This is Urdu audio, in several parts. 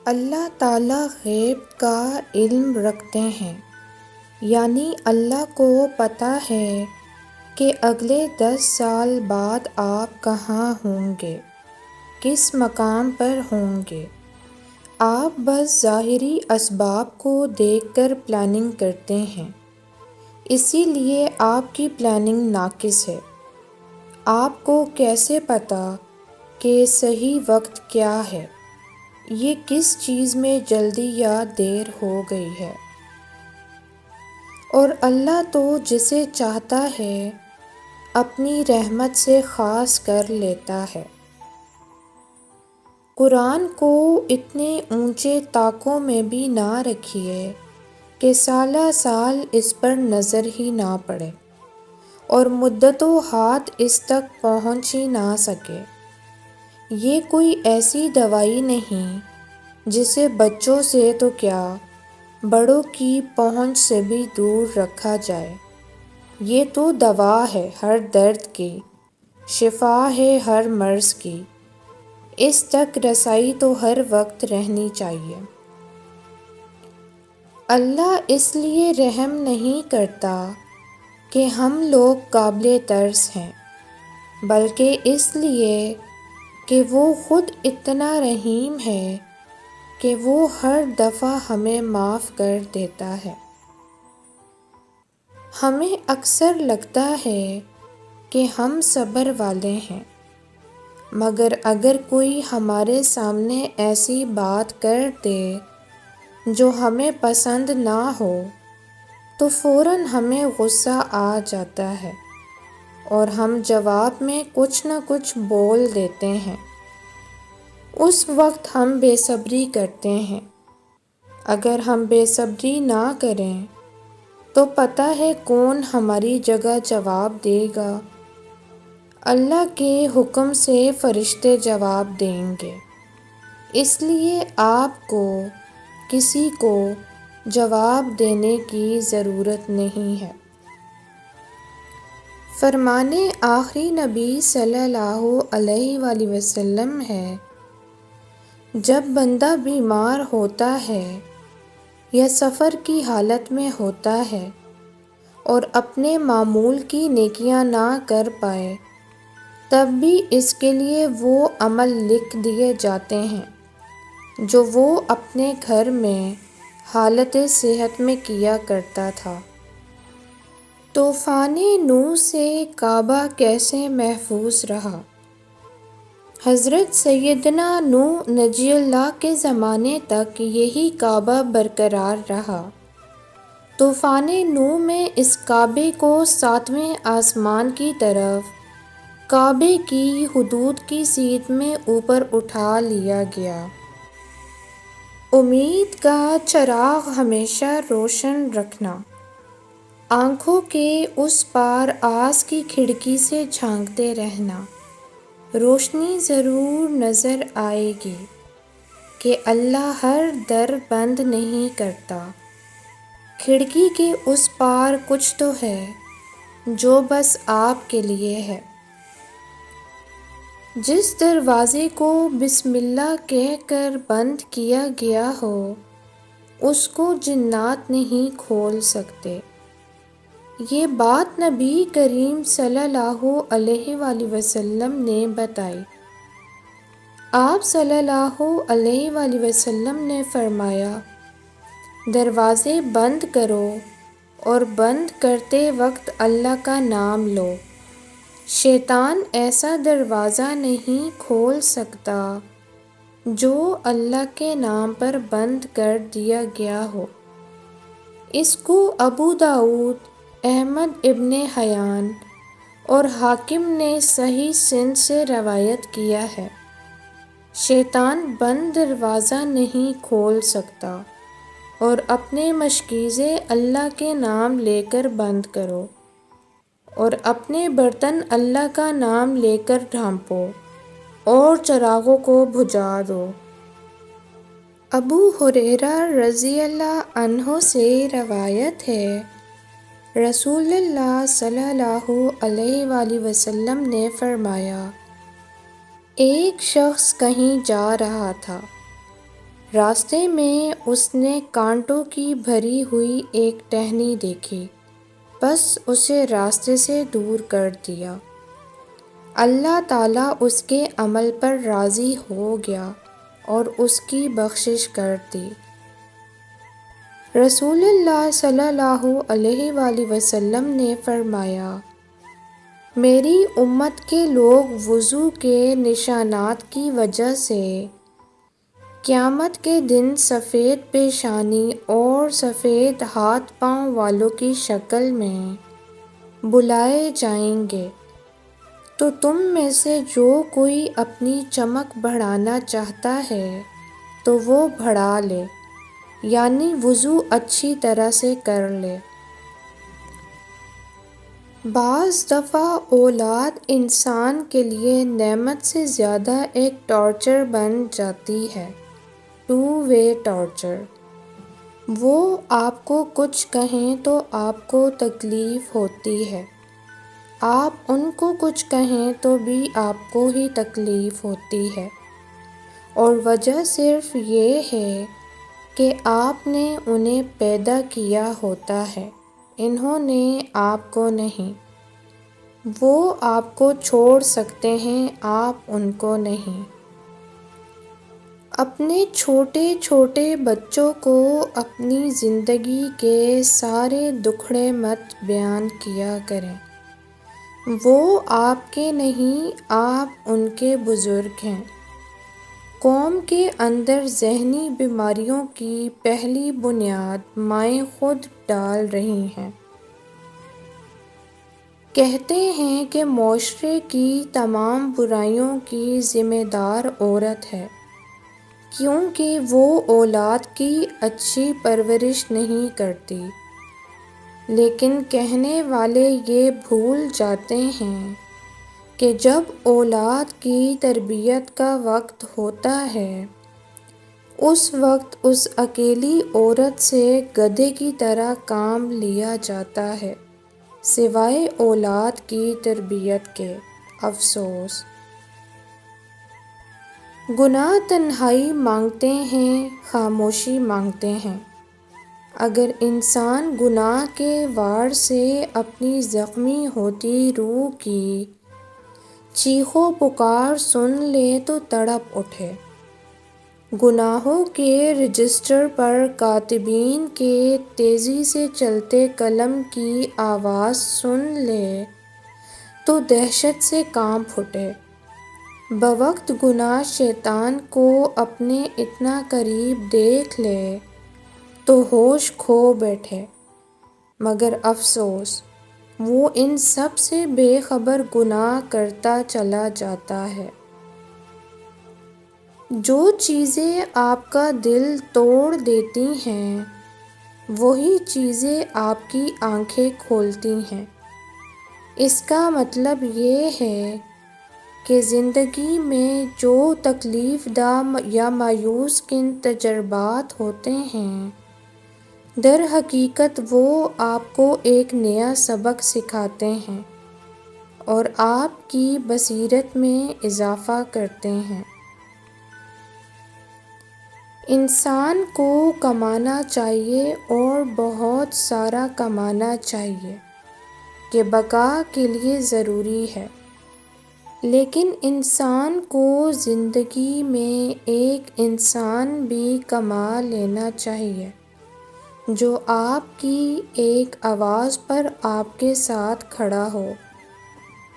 اللہ تعالیٰ غیب کا علم رکھتے ہیں، یعنی اللہ کو پتہ ہے کہ اگلے 10 سال بعد آپ کہاں ہوں گے، کس مقام پر ہوں گے۔ آپ بس ظاہری اسباب کو دیکھ کر پلاننگ کرتے ہیں، اسی لیے آپ کی پلاننگ ناقص ہے۔ آپ کو کیسے پتہ کہ صحیح وقت کیا ہے، یہ کس چیز میں جلدی یا دیر ہو گئی ہے؟ اور اللہ تو جسے چاہتا ہے اپنی رحمت سے خاص کر لیتا ہے۔ قرآن کو اتنے اونچے طاقوں میں بھی نہ رکھیے کہ سالہ سال اس پر نظر ہی نہ پڑے اور مدتوں ہاتھ اس تک پہنچ ہی نہ سکے۔ یہ کوئی ایسی دوائی نہیں جسے بچوں سے تو کیا بڑوں کی پہنچ سے بھی دور رکھا جائے۔ یہ تو دوا ہے ہر درد کی، شفا ہے ہر مرض کی، اس تک رسائی تو ہر وقت رہنی چاہیے۔ اللہ اس لیے رحم نہیں کرتا کہ ہم لوگ قابل ترس ہیں، بلکہ اس لیے کہ وہ خود اتنا رحیم ہے کہ وہ ہر دفعہ ہمیں معاف کر دیتا ہے۔ ہمیں اکثر لگتا ہے کہ ہم صبر والے ہیں، مگر اگر کوئی ہمارے سامنے ایسی بات کر دے جو ہمیں پسند نہ ہو تو فوراً ہمیں غصہ آ جاتا ہے اور ہم جواب میں کچھ نہ کچھ بول دیتے ہیں۔ اس وقت ہم بے صبری کرتے ہیں۔ اگر ہم بے صبری نہ کریں تو پتہ ہے کون ہماری جگہ جواب دے گا؟ اللہ کے حکم سے فرشتے جواب دیں گے۔ اس لیے آپ کو کسی کو جواب دینے کی ضرورت نہیں ہے۔ فرمان آخری نبی صلی اللہ علیہ وآلہ وسلم ہے، جب بندہ بیمار ہوتا ہے یا سفر کی حالت میں ہوتا ہے اور اپنے معمول کی نیکیاں نہ کر پائے، تب بھی اس کے لیے وہ عمل لکھ دیے جاتے ہیں جو وہ اپنے گھر میں حالت صحت میں کیا کرتا تھا۔ طوفان نوح سے کعبہ کیسے محفوظ رہا؟ حضرت سیدنا نوح نجی اللہ کے زمانے تک یہی کعبہ برقرار رہا۔ طوفان نوح میں اس کعبے کو 7ویں آسمان کی طرف کعبے کی حدود کی سیدھ میں اوپر اٹھا لیا گیا۔ امید کا چراغ ہمیشہ روشن رکھنا۔ آنکھوں کے اس پار آس کی کھڑکی سے جھانکتے رہنا، روشنی ضرور نظر آئے گی کہ اللہ ہر در بند نہیں کرتا۔ کھڑکی کے اس پار کچھ تو ہے جو بس آپ کے لیے ہے۔ جس دروازے کو بسم اللہ کہہ کر بند کیا گیا ہو اس کو جنات نہیں کھول سکتے۔ یہ بات نبی کریم صلی اللہ علیہ وآلہ وسلم نے بتائی۔ آپ صلی اللہ علیہ وآلہ وسلم نے فرمایا، دروازے بند کرو اور بند کرتے وقت اللہ کا نام لو۔ شیطان ایسا دروازہ نہیں کھول سکتا جو اللہ کے نام پر بند کر دیا گیا ہو۔ اس کو ابو داؤد، احمد ابن حیان اور حاکم نے صحیح سند سے روایت کیا ہے۔ شیطان بند دروازہ نہیں کھول سکتا، اور اپنے مشکیزے اللہ کے نام لے کر بند کرو اور اپنے برتن اللہ کا نام لے کر ڈھانپو اور چراغوں کو بجھا دو۔ ابو ہریرہ رضی اللہ عنہ سے روایت ہے، رسول اللہ صلی اللہ علیہ وآلہ وسلم نے فرمایا، ایک شخص کہیں جا رہا تھا، راستے میں اس نے کانٹوں کی بھری ہوئی ایک ٹہنی دیکھی، بس اسے راستے سے دور کر دیا۔ اللہ تعالیٰ اس کے عمل پر راضی ہو گیا اور اس کی بخشش کر دی۔ رسول اللہ صلی اللہ علیہ وآلہ وسلم نے فرمایا، میری امت کے لوگ وضو کے نشانات کی وجہ سے قیامت کے دن سفید پیشانی اور سفید ہاتھ پاؤں والوں کی شکل میں بلائے جائیں گے، تو تم میں سے جو کوئی اپنی چمک بڑھانا چاہتا ہے تو وہ بڑھا لے، یعنی وضو اچھی طرح سے کر لے۔ بعض دفعہ اولاد انسان کے لیے نعمت سے زیادہ ایک ٹارچر بن جاتی ہے، ٹو وے ٹارچر۔ وہ آپ کو کچھ کہیں تو آپ کو تکلیف ہوتی ہے، آپ ان کو کچھ کہیں تو بھی آپ کو ہی تکلیف ہوتی ہے، اور وجہ صرف یہ ہے کہ آپ نے انہیں پیدا کیا ہوتا ہے، انہوں نے آپ کو نہیں۔ وہ آپ کو چھوڑ سکتے ہیں، آپ ان کو نہیں۔ اپنے چھوٹے چھوٹے بچوں کو اپنی زندگی کے سارے دکھڑے مت بیان کیا کریں، وہ آپ کے نہیں، آپ ان کے بزرگ ہیں۔ قوم کے اندر ذہنی بیماریوں کی پہلی بنیاد مائیں خود ڈال رہی ہیں۔ کہتے ہیں کہ معاشرے کی تمام برائیوں کی ذمہ دار عورت ہے، کیونکہ وہ اولاد کی اچھی پرورش نہیں کرتی، لیکن کہنے والے یہ بھول جاتے ہیں کہ جب اولاد کی تربیت کا وقت ہوتا ہے، اس وقت اس اکیلی عورت سے گدھے کی طرح کام لیا جاتا ہے، سوائے اولاد کی تربیت کے۔ افسوس! گناہ تنہائی مانگتے ہیں، خاموشی مانگتے ہیں۔ اگر انسان گناہ کے وار سے اپنی زخمی ہوتی روح کی چیخ و پکار سن لے تو تڑپ اٹھے، گناہوں کے رجسٹر پر کاتبین کے تیزی سے چلتے قلم کی آواز سن لے تو دہشت سے کانپ اٹھے، بوقت گناہ شیطان کو اپنے اتنا قریب دیکھ لے تو ہوش کھو بیٹھے، مگر افسوس وہ ان سب سے بے خبر گناہ کرتا چلا جاتا ہے۔ جو چیزیں آپ کا دل توڑ دیتی ہیں، وہی چیزیں آپ کی آنکھیں کھولتی ہیں۔ اس کا مطلب یہ ہے کہ زندگی میں جو تکلیف دہ یا مایوس کن تجربات ہوتے ہیں، در حقیقت وہ آپ کو ایک نیا سبق سکھاتے ہیں اور آپ کی بصیرت میں اضافہ کرتے ہیں۔ انسان کو کمانا چاہیے اور بہت سارا کمانا چاہیے، کہ بقا کے لیے ضروری ہے، لیکن انسان کو زندگی میں ایک انسان بھی کما لینا چاہیے جو آپ کی ایک آواز پر آپ کے ساتھ کھڑا ہو،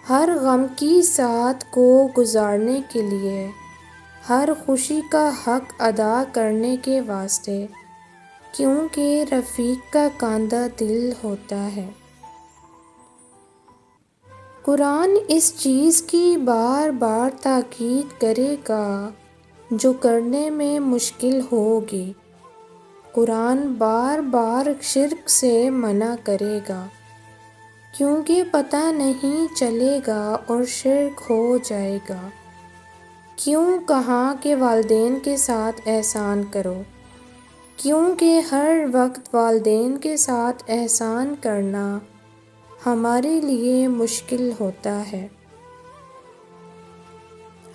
ہر غم کی ساتھ کو گزارنے کے لیے، ہر خوشی کا حق ادا کرنے کے واسطے، کیونکہ رفیق کا کاندھا دل ہوتا ہے۔ قرآن اس چیز کی بار بار تاکید کرے گا جو کرنے میں مشکل ہوگی، قرآن بار بار شرک سے منع کرے گا، کیونکہ پتہ نہیں چلے گا اور شرک ہو جائے گا۔ کیوں کہا کہ والدین کے ساتھ احسان کرو، کیونکہ ہر وقت والدین کے ساتھ احسان کرنا ہمارے لیے مشکل ہوتا ہے۔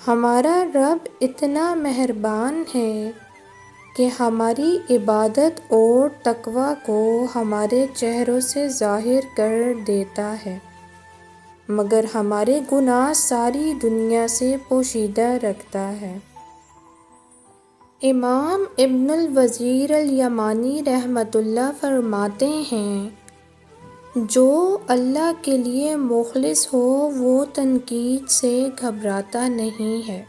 ہمارا رب اتنا مہربان ہے کہ ہماری عبادت اور تقوی کو ہمارے چہروں سے ظاہر کر دیتا ہے، مگر ہمارے گناہ ساری دنیا سے پوشیدہ رکھتا ہے۔ امام ابن الوزیر الیمانی رحمۃ اللہ فرماتے ہیں، جو اللہ کے لیے مخلص ہو وہ تنقید سے گھبراتا نہیں ہے،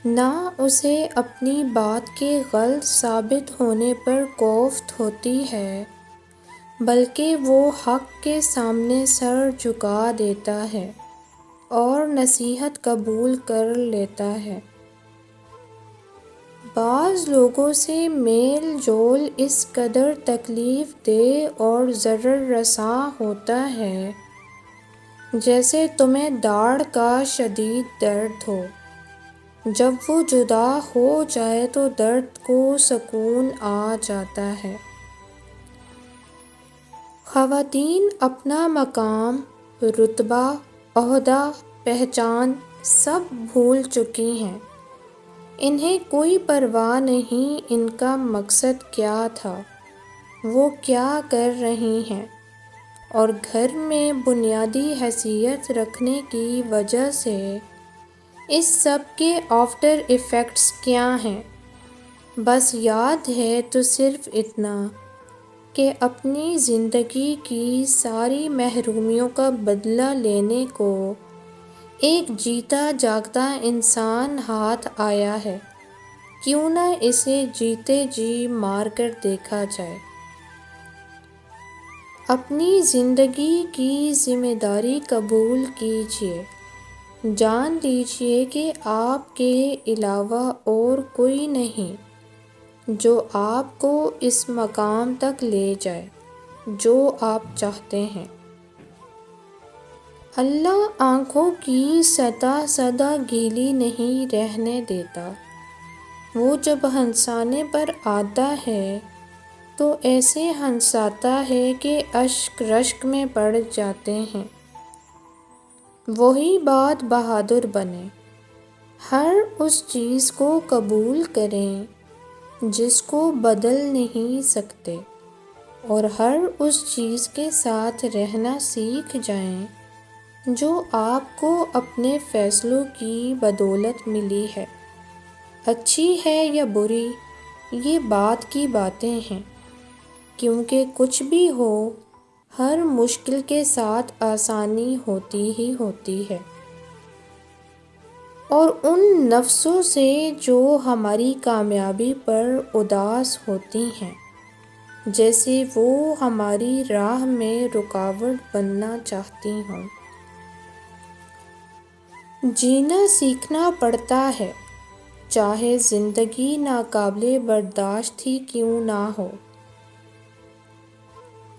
نہ اسے اپنی بات کے غلط ثابت ہونے پر کوفت ہوتی ہے، بلکہ وہ حق کے سامنے سر جھکا دیتا ہے اور نصیحت قبول کر لیتا ہے۔ بعض لوگوں سے میل جول اس قدر تکلیف دہ اور ضرر رساں ہوتا ہے جیسے تمہیں داڑھ کا شدید درد ہو۔ جب وہ جدا ہو جائے تو درد کو سکون آ جاتا ہے۔ خواتین اپنا مقام، رتبہ، عہدہ، پہچان سب بھول چکی ہیں۔ انہیں کوئی پرواہ نہیں ان کا مقصد کیا تھا، وہ کیا کر رہی ہیں، اور گھر میں بنیادی حیثیت رکھنے کی وجہ سے اس سب کے آفٹر ایفیکٹس کیا ہیں۔ بس یاد ہے تو صرف اتنا کہ اپنی زندگی کی ساری محرومیوں کا بدلہ لینے کو ایک جیتا جاگتا انسان ہاتھ آیا ہے، کیوں نہ اسے جیتے جی مار کر دیکھا جائے۔ اپنی زندگی کی ذمہ داری قبول کیجیے، جان لیجیے کہ آپ کے علاوہ اور کوئی نہیں جو آپ کو اس مقام تک لے جائے جو آپ چاہتے ہیں۔ اللہ آنکھوں کی سطح سدا گیلی نہیں رہنے دیتا، وہ جب ہنسانے پر آتا ہے تو ایسے ہنساتا ہے کہ اشک رشک میں پڑ جاتے ہیں۔ وہی بات بہادر بنیں، ہر اس چیز کو قبول کریں جس کو بدل نہیں سکتے، اور ہر اس چیز کے ساتھ رہنا سیکھ جائیں جو آپ کو اپنے فیصلوں کی بدولت ملی ہے۔ اچھی ہے یا بری، یہ بات کی باتیں ہیں، کیونکہ کچھ بھی ہو ہر مشکل کے ساتھ آسانی ہوتی ہی ہوتی ہے۔ اور ان نفسوں سے جو ہماری کامیابی پر اداس ہوتی ہیں، جیسے وہ ہماری راہ میں رکاوٹ بننا چاہتی ہوں۔ جینا سیکھنا پڑتا ہے، چاہے زندگی ناقابل برداشت ہی کیوں نہ ہو۔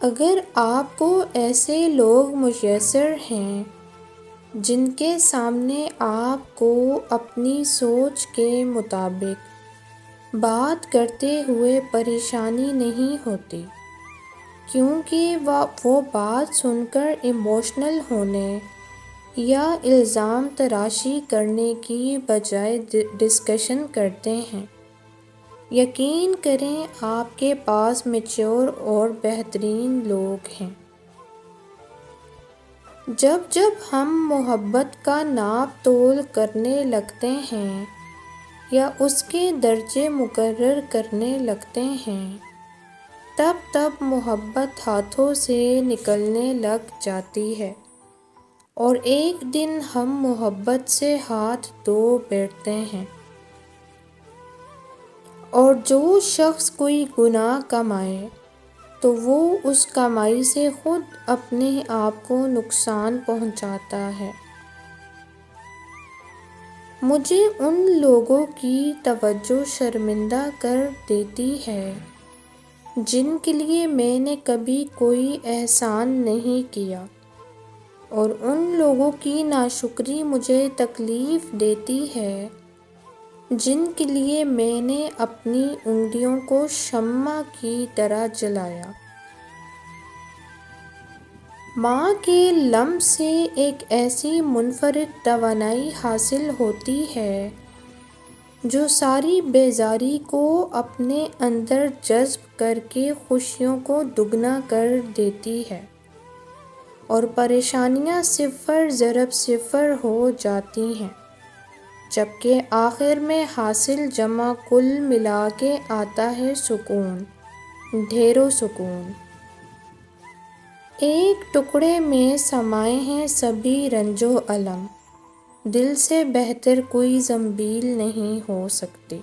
اگر آپ کو ایسے لوگ میسر ہیں جن کے سامنے آپ کو اپنی سوچ کے مطابق بات کرتے ہوئے پریشانی نہیں ہوتی، کیونکہ وہ بات سن کر ایموشنل ہونے یا الزام تراشی کرنے کی بجائے ڈسکشن کرتے ہیں، یقین کریں آپ کے پاس میچور اور بہترین لوگ ہیں۔ جب ہم محبت کا ناپ تول کرنے لگتے ہیں یا اس کے درجے مقرر کرنے لگتے ہیں، تب محبت ہاتھوں سے نکلنے لگ جاتی ہے، اور ایک دن ہم محبت سے ہاتھ دھو بیٹھتے ہیں۔ اور جو شخص کوئی گناہ کمائے تو وہ اس کمائی سے خود اپنے آپ کو نقصان پہنچاتا ہے۔ مجھے ان لوگوں کی توجہ شرمندہ کر دیتی ہے جن کے لیے میں نے کبھی کوئی احسان نہیں کیا، اور ان لوگوں کی ناشکری مجھے تکلیف دیتی ہے جن کے لیے میں نے اپنی انگلیوں کو شمع کی طرح جلایا۔ ماں کے لمس سے ایک ایسی منفرد توانائی حاصل ہوتی ہے جو ساری بیزاری کو اپنے اندر جذب کر کے خوشیوں کو دگنا کر دیتی ہے اور پریشانیاں صفر ضرب صفر ہو جاتی ہیں، جبکہ آخر میں حاصل جمع کل ملا کے آتا ہے سکون، ڈھیروں سکون۔ ایک ٹکڑے میں سمائے ہیں سبھی رنج و الم، دل سے بہتر کوئی زنبیل نہیں ہو سکتی۔